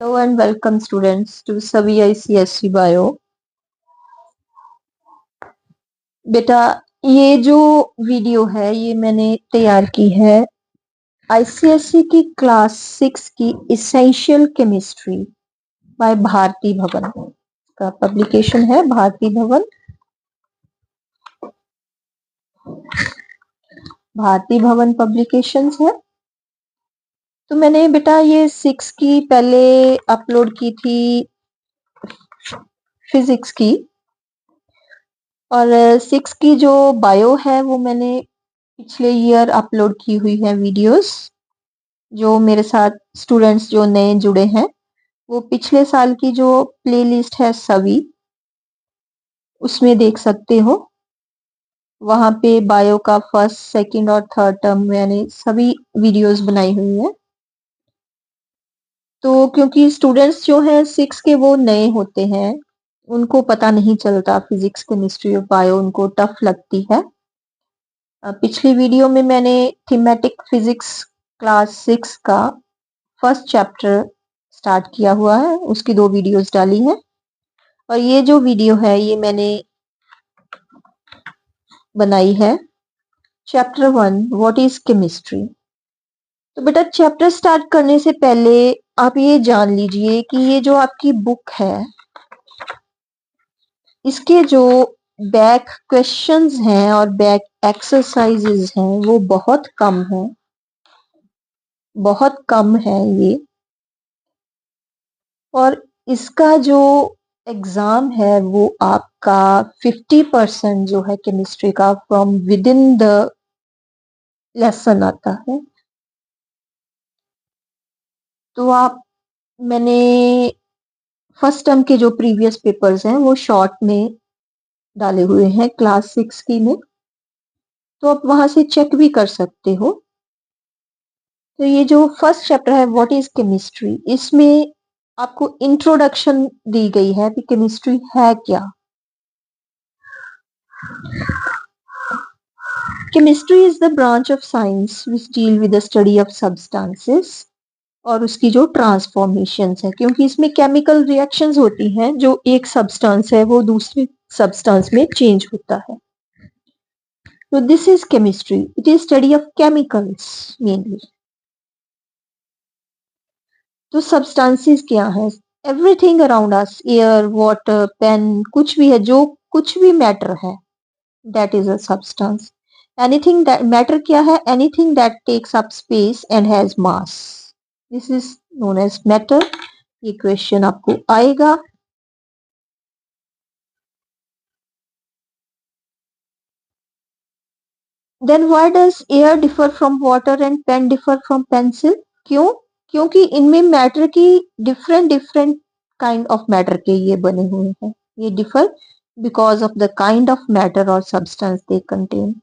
Hello and welcome students to सभी ICSE Bio। बेटा ये जो वीडियो है ये मैंने तैयार की है ICSE की क्लास 6 की इसेंशियल केमिस्ट्री बाय भारती भवन का पब्लिकेशन है। भारती भवन पब्लिकेशंस है। तो मैंने बेटा ये 6 की पहले अपलोड की थी फिजिक्स की, और 6 की जो बायो है वो मैंने पिछले ईयर अपलोड की हुई है वीडियोस। जो मेरे साथ स्टूडेंट्स जो नए जुड़े हैं वो पिछले साल की जो प्लेलिस्ट है सभी उसमें देख सकते हो। वहां पे बायो का फर्स्ट, सेकंड और थर्ड टर्म मैंने सभी वीडियोस बनाई हुई है। तो क्योंकि स्टूडेंट्स जो हैं 6 के वो नए होते हैं, उनको पता नहीं चलता फिजिक्स, केमिस्ट्री और बायो, उनको टफ लगती है। पिछली वीडियो में मैंने थीमेटिक फिजिक्स क्लास 6 का फर्स्ट चैप्टर स्टार्ट किया हुआ है, उसकी 2 वीडियोस डाली हैं। और ये जो वीडियो है ये मैंने बनाई है चैप्टर 1 व्हाट इज केमिस्ट्री। तो बेटा चैप्टर स्टार्ट करने से पहले आप ये जान लीजिए कि ये जो आपकी बुक है इसके जो बैक क्वेश्चंस हैं और बैक एक्सरसाइजेज हैं वो बहुत कम है, बहुत कम है ये। और इसका जो एग्जाम है वो आपका 50% जो है केमिस्ट्री का from with in the lesson आता है। तो आप, मैंने फर्स्ट टर्म के जो प्रीवियस पेपर्स हैं वो शॉर्ट में डाले हुए हैं क्लास 6 की में, तो आप वहां से चेक भी कर सकते हो। तो ये जो फर्स्ट चैप्टर है व्हाट इज केमिस्ट्री, इसमें आपको इंट्रोडक्शन दी गई है कि केमिस्ट्री है क्या। Chemistry is the branch of science which deal with the study of substances और उसकी जो ट्रांसफॉर्मेशंस है, क्योंकि इसमें केमिकल रिएक्शंस होती हैं, जो एक सब्सटेंस है वो दूसरे सब्सटेंस में चेंज होता है। तो this is chemistry, it is study of chemicals mainly. तो सब्सटेंसेस क्या है? Everything around us, air, water, pen, कुछ भी है, जो कुछ भी मैटर है that is a substance. Anything that matter क्या है? Anything that takes up space and has mass, this is known as matter. ये क्वेश्चन आपको आएगा। Then why does air differ from water and pen differ from pencil? क्यों? क्योंकि इनमें matter की different different kind of matter के ये बने हुए हैं। ये differ because of the kind of matter और substance they contain.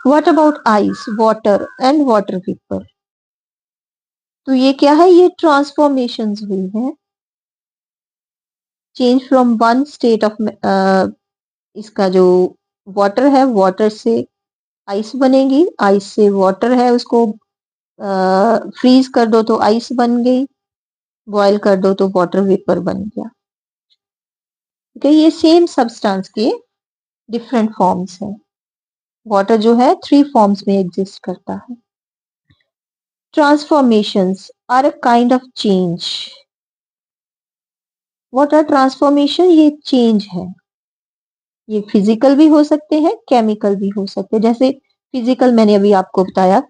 What about ice, water and water vapour? तो ये क्या है? ये ट्रांसफॉर्मेशंस हुई हैं, change from one state of, इसका जो वाटर है, वाटर से आइस बनेगी, आइस से वाटर है उसको फ्रीज कर दो तो आइस बन गई, बॉयल कर दो तो वाटर वेपर बन गया। ठीक है, ये सेम सब्सटेंस के डिफरेंट फॉर्म्स हैं। वाटर जो है 3 फॉर्म्स में एग्जिस्ट करता है। Transformations are a kind of change. What are transformation? ये चेंज है। ये फिजिकल भी हो सकते हैं, केमिकल भी हो सकते हैं। जैसे फिजिकल मैंने अभी आपको बताया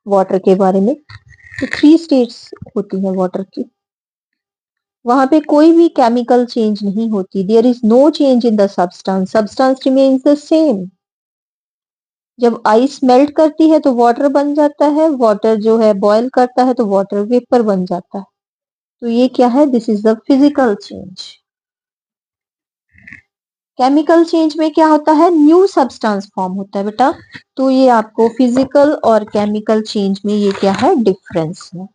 वाटर के बारे में, तो 3 स्टेट्स होती हैं वाटर की, वहां पे कोई भी केमिकल चेंज नहीं होती। There is no change in the substance, substance remains the same. जब आइस मेल्ट करती है तो वाटर बन जाता है, वाटर जो है बॉयल करता है तो वाटर वेपर बन जाता है। तो ये क्या है? This is the physical change. Chemical change में क्या होता है? न्यू सब्सटेंस फॉर्म होता है बेटा। तो ये आपको फिजिकल और केमिकल चेंज में ये क्या है? डिफरेंस है।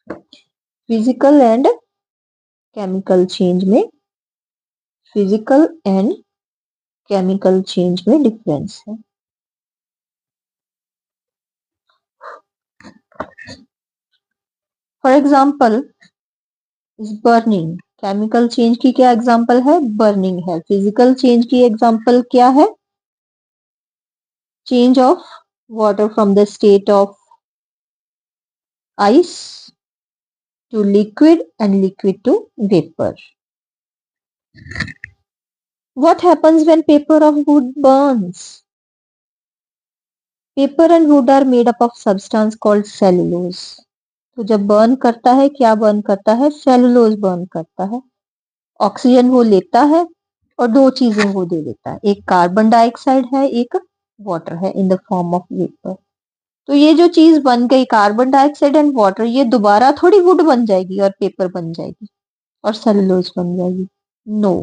फिजिकल एंड केमिकल चेंज में, फिजिकल एंड केमिकल चेंज में डिफरेंस है। For example is burning, chemical change की क्या एग्जाम्पल है? बर्निंग है। फिजिकल चेंज की एग्जाम्पल क्या है? Change of water from the state of ice to liquid and liquid to vapor. What happens when paper of wood burns? Paper and wood are made up of substance called cellulose. तो जब burn करता है, क्या burn करता है? Cellulose burn करता है। Oxygen वो लेता है और दो चीजें वो दे देता है, एक कार्बन डाइऑक्साइड है, एक वाटर है in the form of vapour. तो ये जो चीज बन गई कार्बन डाइऑक्साइड एंड वाटर, ये दोबारा थोड़ी वुड बन जाएगी और पेपर बन जाएगी और सेलुलोज बन जाएगी। नो,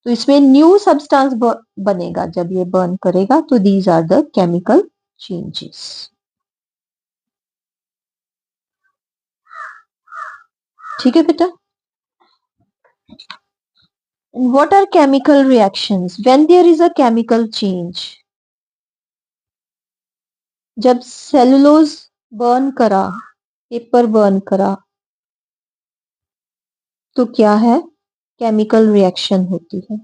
तो इसमें न्यू सब्सटेंस बनेगा जब ये बर्न करेगा। तो these are the chemical changes. ठीक है बेटा। What are chemical reactions? When there is a chemical change, जब सेलुलोज बर्न करा, पेपर बर्न करा, तो क्या है? केमिकल रिएक्शन होती है।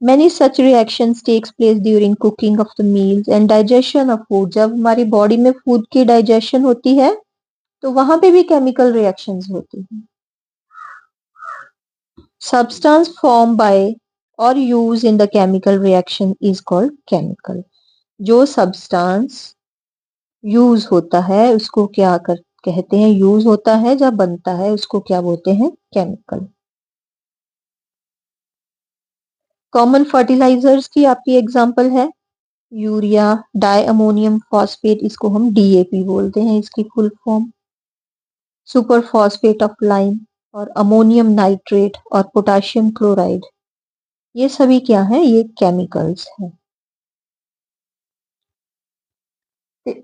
Many such reactions takes place during cooking of the meals and digestion of food. जब हमारी बॉडी में फूड की डाइजेशन होती है तो वहां पे भी केमिकल रिएक्शंस होती हैं। Substance formed by or used in the chemical reaction is called chemical. जो सब्सटेंस यूज होता है उसको क्या कहते हैं? यूज होता है जब बनता है उसको क्या बोलते हैं? केमिकल। कॉमन फर्टिलाइजर्स की आपकी एग्जांपल है यूरिया, डाई अमोनियम फॉस्फेट, इसको हम डीएपी बोलते हैं इसकी full form, super phosphate of lime और अमोनियम नाइट्रेट और पोटाशियम क्लोराइड, ये सभी क्या हैं? ये केमिकल्स हैं।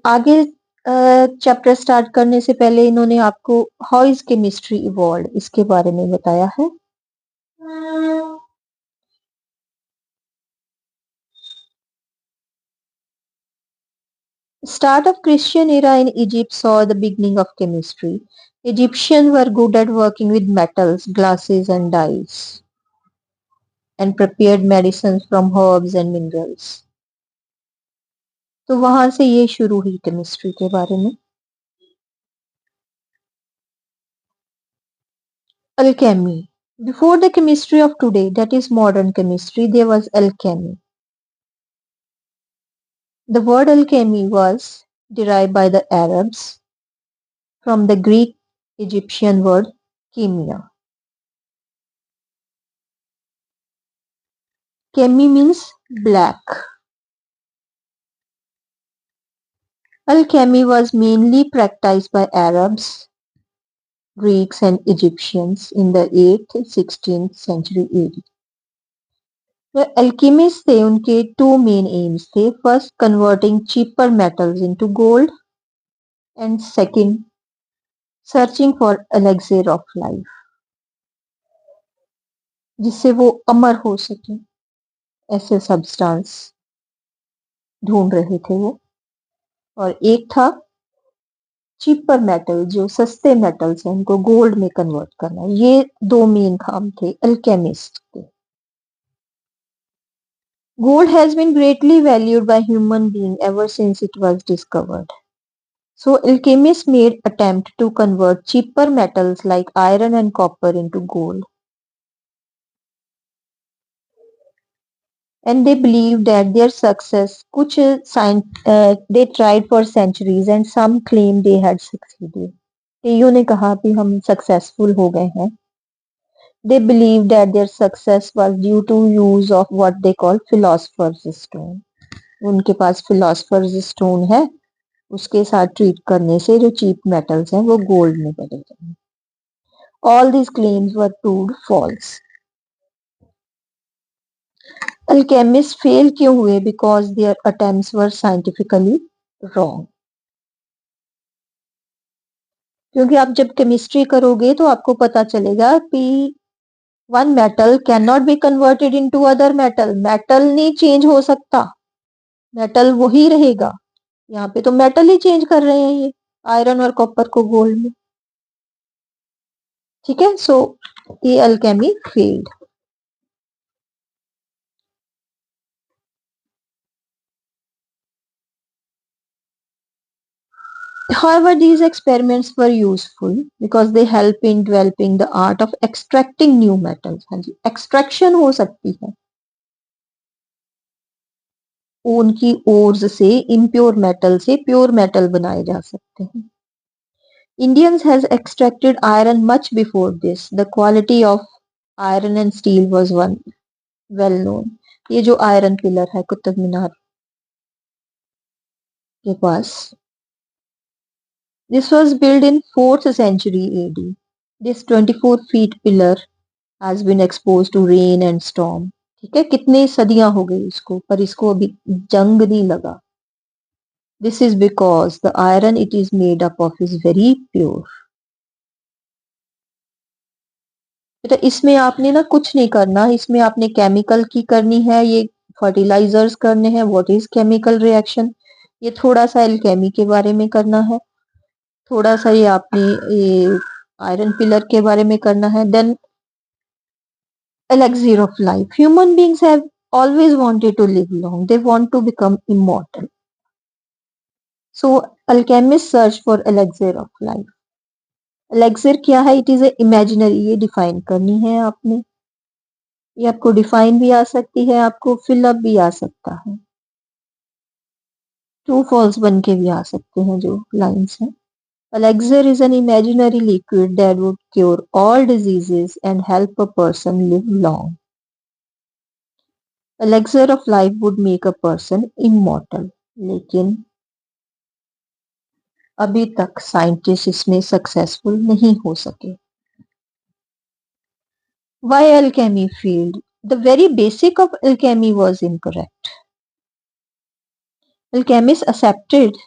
आगे चैप्टर स्टार्ट करने से पहले इन्होंने आपको हाउ इज केमिस्ट्री इवॉल्व इसके बारे में बताया है। Start of Christian era in Egypt saw the beginning of chemistry. Egyptians were good at working with metals, glasses and dyes and prepared medicines from herbs and minerals. तो वहां से ये शुरू हुई केमिस्ट्री के बारे में। Alchemy. Before the chemistry of today, that is modern chemistry, there was alchemy. The word alchemy was derived by the Arabs from the Greek Egyptian word chemia. Chemi means black. Alchemy was mainly practiced by Arabs, Greeks and Egyptians in the 8th-16th century AD. The alchemists थे उनके two main aims थे, first converting cheaper metals into gold and second searching for elixir of life, जिससे वो अमर हो सके, ऐसे substance ढूंढ रहे थे वो। और एक था चीपर मेटल, जो सस्ते मेटल्स हैं उनको गोल्ड में कन्वर्ट करना। ये दो मेन काम थे अल्केमिस्ट के। Gold has been greatly valued by human beings ever since it was discovered. So alchemists made attempt to convert cheaper metals like iron and copper into gold. And they believed that their success, they tried for centuries and some claimed they had succeeded. कईयों ने कहा कि हम successful हो गए हैं। They believed that their success was due to use of what they call philosopher's stone. उनके पास philosopher's stone है, उसके साथ ट्रीट करने से जो चीप मेटल्स हैं वो गोल्ड में बदल जाएंगे। All these claims were proved false. Alchemists fail क्यों हुए? Because their attempts were scientifically wrong. क्योंकि आप जब केमिस्ट्री करोगे तो आपको पता चलेगा कि one metal can not be converted into other metal. Metal नहीं चेंज हो सकता, मेटल वही रहेगा। यहाँ पे तो मेटल ही चेंज कर रहे हैं ये, आयरन और कॉपर को गोल्ड में। ठीक है, सो ये Alchemy failed. However, these experiments were useful because they help in developing the art of extracting new metals। हाँ जी, एक्सट्रैक्शन हो सकती है उनकी ओर्स से, इम्प्योर मेटल से प्योर मेटल बनाए जा सकते हैं। Indians has extracted iron much before this. The quality of iron and steel was one well known। ये जो आयरन पिलर है कुतुब मीनार के पास, this was built in 4th century AD। This 24 feet pillar has been exposed to rain and storm। ठीक है, कितनी सदियां हो गई इसको, पर इसको अभी जंग नहीं लगा। This is because the iron it is made up of is very pure। बेटा इसमें आपने ना कुछ नहीं करना, इसमें आपने केमिकल की करनी है, ये फर्टिलाइजर्स करने हैं। व्हाट इज केमिकल रिएक्शन, ये थोड़ा सा एल्केमी के बारे में करना है, थोड़ा सा ये आपने ये आयरन पिलर के बारे में करना है। Then elixir of life, human beings have always wanted to live long, they want to become immortal, so alchemists search for elixir of life। elixir क्या है, इट इज ए इमेजिनरी, ये define करनी है आपने। ये आपको डिफाइन भी आ सकती है, आपको फिलअप भी आ सकता है, ट्रू फॉल्स बन के भी आ सकते हैं जो लाइंस हैं। elixir is an imaginary liquid that would cure all diseases and help a person live long। elixir of life would make a person immortal। लेकिन अभी तक साइंटिस्ट इसमें सक्सेसफुल नहीं हो सके। Why alchemy failed? The very basic of alchemy was incorrect। Alchemists accepted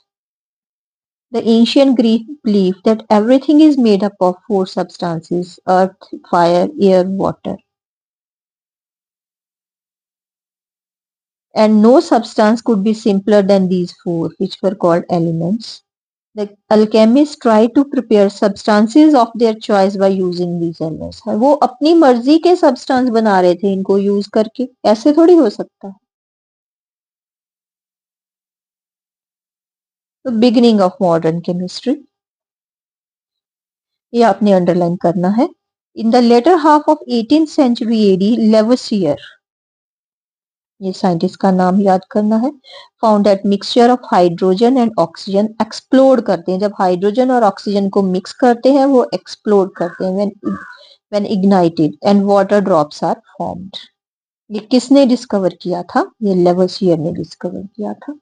the ancient Greek belief that everything is made up of four substances: earth, fire, air, water, and no substance could be simpler than these four, which were called elements। The alchemists tried to prepare substances of their choice by using these elements। वो अपनी मर्जी के substance बना रहे थे इनको use करके, ऐसे थोड़ी हो सकता है। तो बिगिनिंग ऑफ मॉडर्न केमिस्ट्री, ये आपने अंडरलाइन करना है। In the latter half of 18th century AD, Lavoisier, ये साइंटिस्ट का नाम याद करना है, found that mixture of hydrogen and oxygen explode करते हैं। जब हाइड्रोजन और ऑक्सीजन को मिक्स करते हैं वो एक्सप्लोड करते हैं, when ignited and water drops are formed. ये किसने डिस्कवर किया था, ये लेवसियर ने डिस्कवर किया था।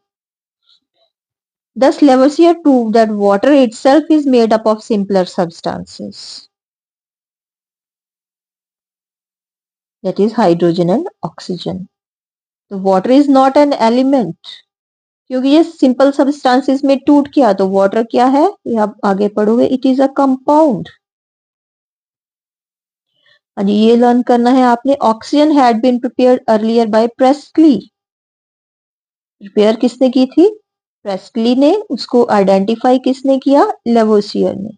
Thus Lavoisier proved that water itself is made up of simpler substances, that is hydrogen and oxygen। तो water is not an element, क्योंकि ये सिंपल सब्सटेंसेस में टूट गया, तो वाटर क्या है, ये आप आगे पढ़ोगे, इट इज अ कंपाउंड। ये लर्न करना है आपने। Oxygen had been prepared earlier by Priestley. Prepare किसने की थी, प्रेस्टली ने। उसको आइडेंटिफाई किसने किया, लेवोसियर ने।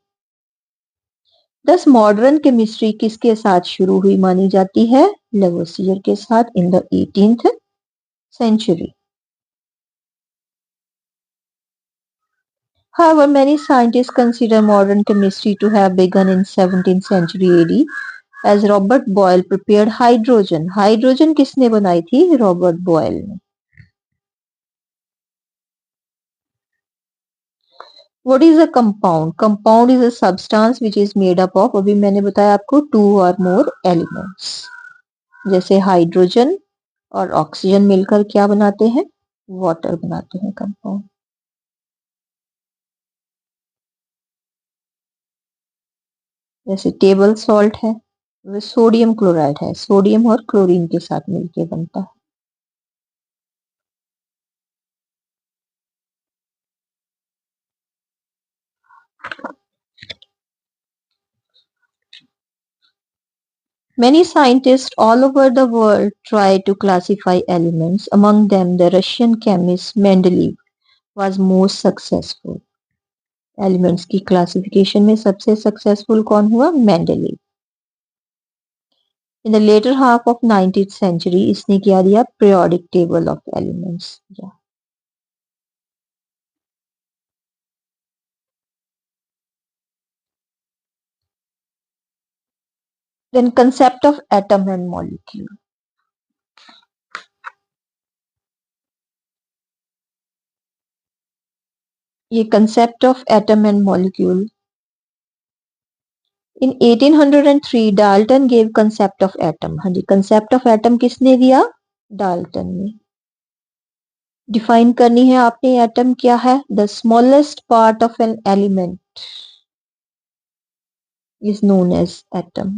दस मॉडर्न केमिस्ट्री किसके साथ शुरू हुई मानी जाती है, लेवोसियर के साथ, in the 18th century। However, many scientists consider modern chemistry to have begun in 17th century AD as Robert Boyle prepared hydrogen। Hydrogen किसने बनाई थी, रॉबर्ट बॉयल ने। What is a compound? Compound is a substance which is made up of, अभी मैंने बताया आपको, two or more elements। जैसे hydrogen और ऑक्सीजन मिलकर क्या बनाते हैं, वाटर बनाते हैं कंपाउंड। जैसे टेबल सॉल्ट है, वो सोडियम क्लोराइड है, सोडियम और क्लोरीन के साथ मिलके बनता है। Many scientists all over the world try to classify elements, among them the Russian chemist Mendeleev। was most successful? Elements की क्लासिफिकेशन में सबसे सक्सेसफुल कौन हुआ? Mendeleev. In the latter half of 19th century इसने क्या दिया? पीरियोडिक टेबल ऑफ एलिमेंट्स दिया। Then concept of atom and molecule. ये concept of atom and molecule in 1803 Dalton gave concept of atom. हाँ जी, कंसेप्ट ऑफ एटम किसने दिया? Dalton ने। डिफाइन करनी है आपने, एटम क्या है? The smallest part of an element is known as atom.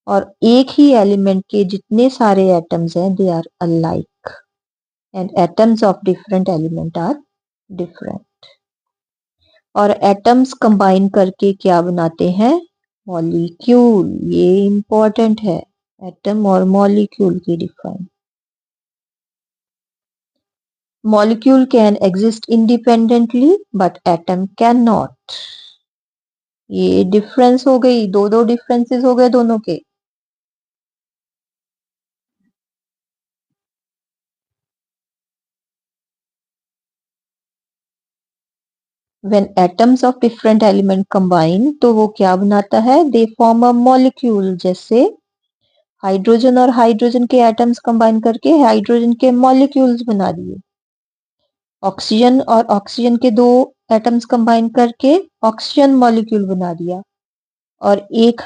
और एक ही एलिमेंट के जितने सारे एटम्स हैं they are alike and atoms of different element are different. और एटम्स कंबाइन करके क्या बनाते हैं? मॉलिक्यूल। ये इंपॉर्टेंट है, एटम और मॉलिक्यूल की define. Molecule can exist independently but atom can not. ये डिफरेंस हो गई, दो दो डिफरेंसेस हो गए दोनों के। When atoms of different element combine तो वो क्या बनाता है? They form a molecule। जैसे हाइड्रोजन और हाइड्रोजन के एटम्स कंबाइन करके हाइड्रोजन के मॉलिक्यूल्स बना दिए। ऑक्सीजन और ऑक्सीजन के दो एटम्स कंबाइन करके ऑक्सीजन मॉलिक्यूल बना दिया। और एक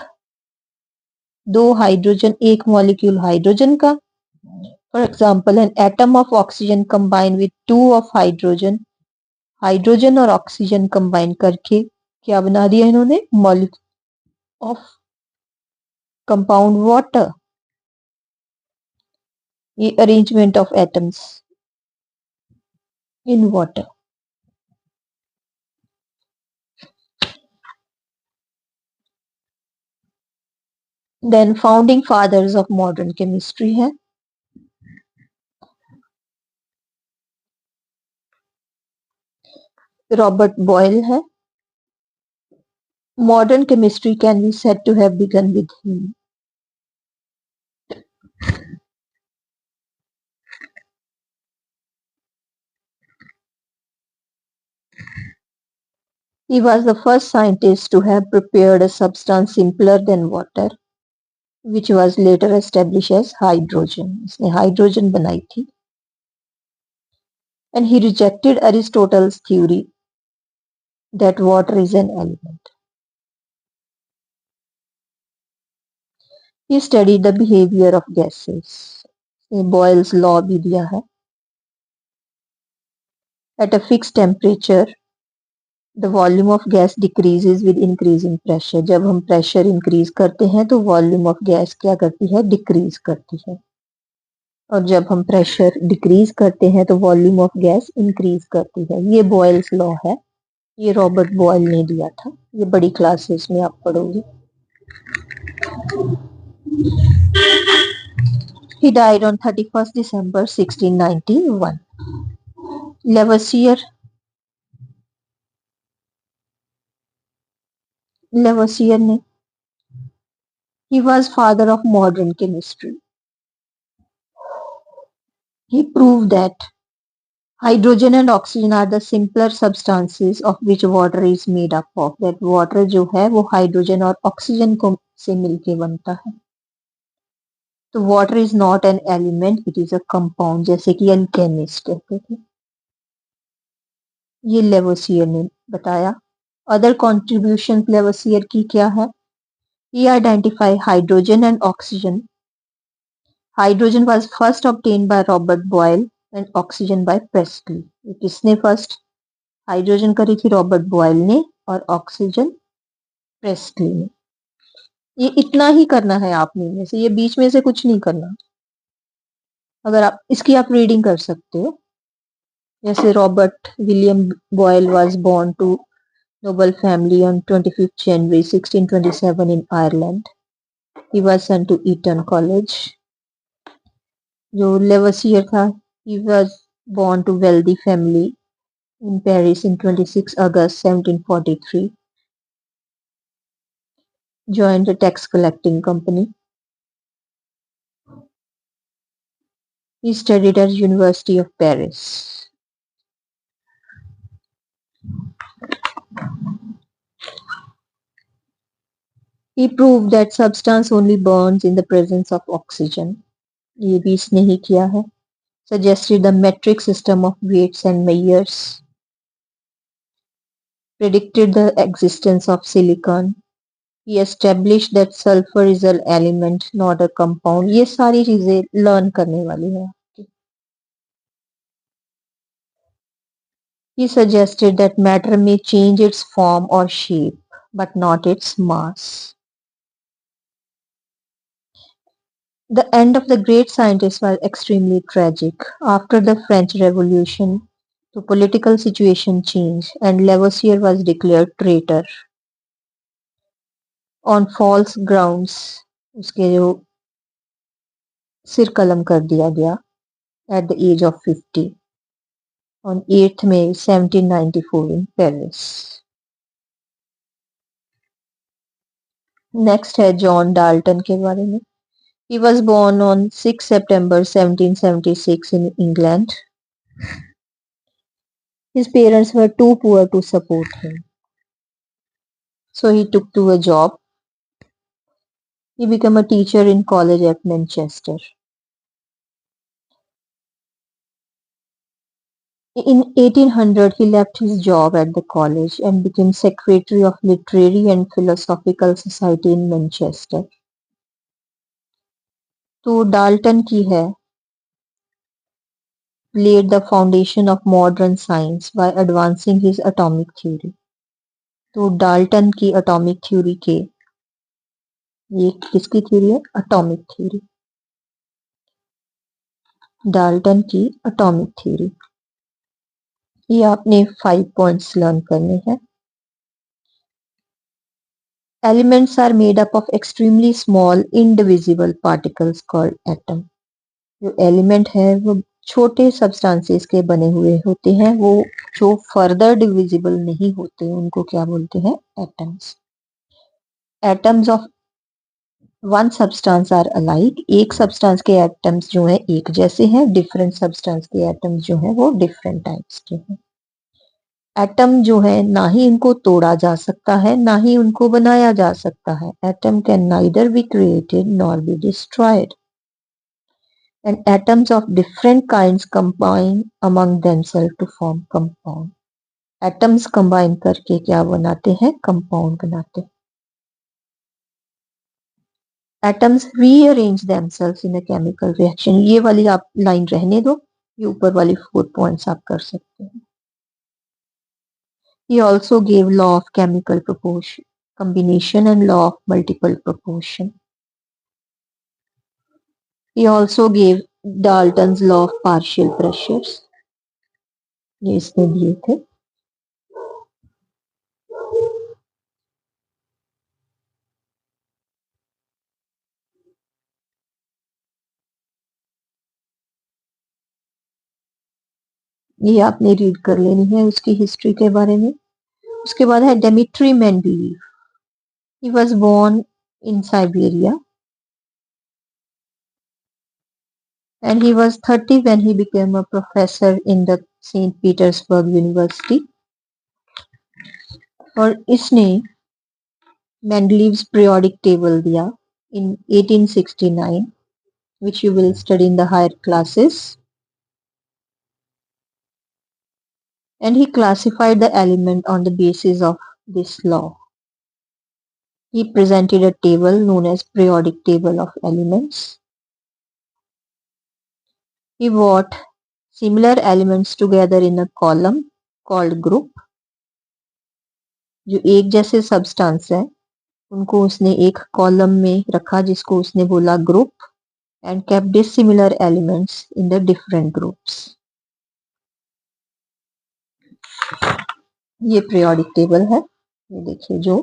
दो हाइड्रोजन एक मॉलिक्यूल हाइड्रोजन का। For example an atom of oxygen combine with two of hydrogen. Hydrogen और ऑक्सीजन कंबाइन करके क्या बना दिया इन्होंने? Molecule of compound water. ये arrangement of atoms in water. Then founding fathers of modern chemistry है Robert Boyle है। Modern chemistry can be said to have begun with him. He was the first scientist to have prepared a substance simpler than water, which was later established as hydrogen. इसने hydrogen बनाई थी। And he rejected Aristotle's theory that water is an element. He studied the behavior of gases. Boyle's law भी दिया है। At a fixed temperature, the volume of gas decreases with increasing pressure। जब हम pressure increase करते हैं तो volume of gas क्या करती है? decrease करती है। और जब हम pressure decrease करते हैं तो volume of gas increase करती है। ये बॉयल्स लॉ है, ये रॉबर्ट बॉयल ने दिया था। ये बड़ी क्लासेस में आप पढ़ोगे। He died on 31st December 1691. Lavoisier ने he was father of modern chemistry. He proved that hydrogen and oxygen are the simpler substances of which water is made up of। that water जो है वो hydrogen और oxygen को से मिलके बनता है। तो water is not an element, it is a compound, जैसे कि अल्केमिस्ट कहते थे। ये लेवोसियर ने बताया। अदर कॉन्ट्रीब्यूशन लेवोसियर की क्या है? He identified hydrogen and oxygen। Hydrogen was first obtained by Robert Boyle and oxygen by Priestley। ये किसने फर्स्ट हाइड्रोजन करी थी? रॉबर्ट बॉयल ने। और ऑक्सीजन प्रेस्टली ने। ये इतना ही करना है आपने में से, ये बीच में से कुछ नहीं करना। अगर आप इसकी आप रीडिंग कर सकते हो। जैसे Robert William Boyle was born to noble family on 25th January 1627 in Ireland। He was sent to Eton College। जो लेवसियर था he was born to wealthy family in Paris in 26 August 1743. Joined a tax collecting company. He studied at University of Paris. He proved that substance only burns in the presence of oxygen. ये भी इसने ही किया है. Suggested the metric system of weights and measures. Predicted the existence of silicon. He established that sulfur is an element, not a compound. ये सारी चीजें learn करने वाली है. He suggested that matter may change its form or shape, but not its mass. The end of the great scientist was extremely tragic. After the French Revolution, the political situation changed and Lavoisier was declared traitor. On false grounds, उसके जो सिर कलम कर दिया गया at the age of 50 on 8th May 1794 in Paris. Next है John Dalton के बारे में. He was born on 6 September 1776 in England. His parents were too poor to support him. So he took to a job. He became a teacher in college at Manchester. In 1800, he left his job at the college and became secretary of Literary and Philosophical Society in Manchester. तो Dalton की है laid the foundation of modern science by advancing his atomic theory. तो Dalton की atomic theory के ये किसकी theory है? Atomic theory. Dalton की एटॉमिक थ्योरी. ये आपने 5 पॉइंट्स लर्न करने हैं. Elements are made up of extremely small indivisible particles called atom. जो एलिमेंट है वो छोटे सब्सटेंसेस के बने हुए होते हैं. वो जो फर्दर डिविजिबल नहीं होते उनको क्या बोलते हैं? Atoms. Atoms of one substance are alike. एक सब्सटेंस के एटम्स जो हैं एक जैसे हैं. डिफरेंट सब्सटेंस के एटम्स जो हैं वो डिफरेंट टाइप्स के हैं. एटम जो है ना ही इनको तोड़ा जा सकता है ना ही उनको बनाया जा सकता है. Atom can neither be created nor be destroyed. And atoms of different kinds combine among themself to form compound. Atoms combine करके क्या बनाते हैं? कंपाउंड बनाते हैं. Atoms rearrange themselves in a chemical reaction. ये वाली आप लाइन रहने दो. ये ऊपर वाली 4 पॉइंट्स आप कर सकते हैं. He also gave law of chemical proportion, combination and law of multiple proportion. He also gave Dalton's law of partial pressures. ये इसने दिए थे. ये आपने रीड कर लेनी है उसकी हिस्ट्री के बारे में. उसके बाद है डेमिट्री Mendeleev. He was born in Siberia and he was 30 when he became a professor in the St. Petersburg University. और इसने Mendeleev's periodic table दिया in 1869, which you will study in the higher classes. And he classified the element on the basis of this law. He presented a table known as periodic table of elements. He brought similar elements together in a column called group. जो एक जैसे substance है उनको उसने एक column में रखा जिसको उसने बोला group. And kept dissimilar elements in the different groups. ये periodic table है. ये देखिए जो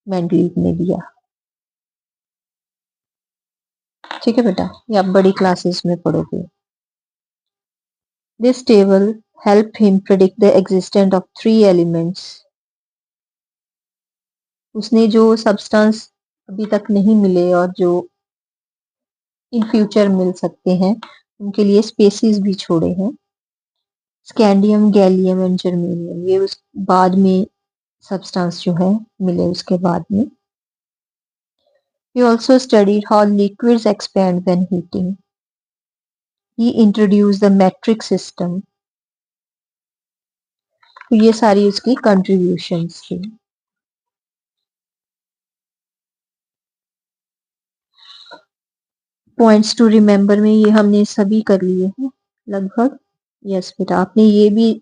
मेंडलीव ने दिया. ठीक है बेटा, ये आप बड़ी क्लासेस में पढ़ोगे. This table help him predict the existence of 3 elements. उसने जो सब्सटेंस अभी तक नहीं मिले और जो इन फ्यूचर मिल सकते हैं उनके लिए स्पेसिस भी छोड़े हैं। स्कैंडियम, गैलियम एंड जर्मेनियम, ये उस बाद में सब्सटेंस जो है मिले उसके बाद में। He also studied how liquids expand when heating. He introduced the metric system. तो ये सारी उसकी कंट्रीब्यूशंस थी। पॉइंट्स टू रिमेम्बर में ये हमने सभी कर लिए हैं लगभग। यस बेटा, आपने ये भी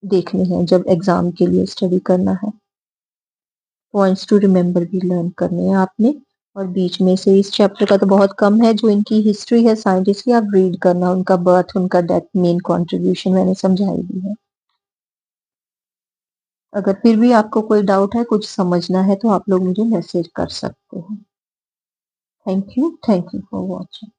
देखने हैं जब एग्जाम के लिए स्टडी करना है। पॉइंट्स टू रिमेम्बर भी लर्न करने हैं आपने। और बीच में से इस चैप्टर का तो बहुत कम है, जो इनकी हिस्ट्री है साइंटिस्ट की, आप रीड करना, उनका बर्थ, उनका डेथ, मेन कंट्रीब्यूशन मैंने समझाई दी है। अगर फिर भी आपको कोई डाउट है, कुछ समझना है, तो आप लोग मुझे मैसेज कर सकते हैं। Thank you for watching.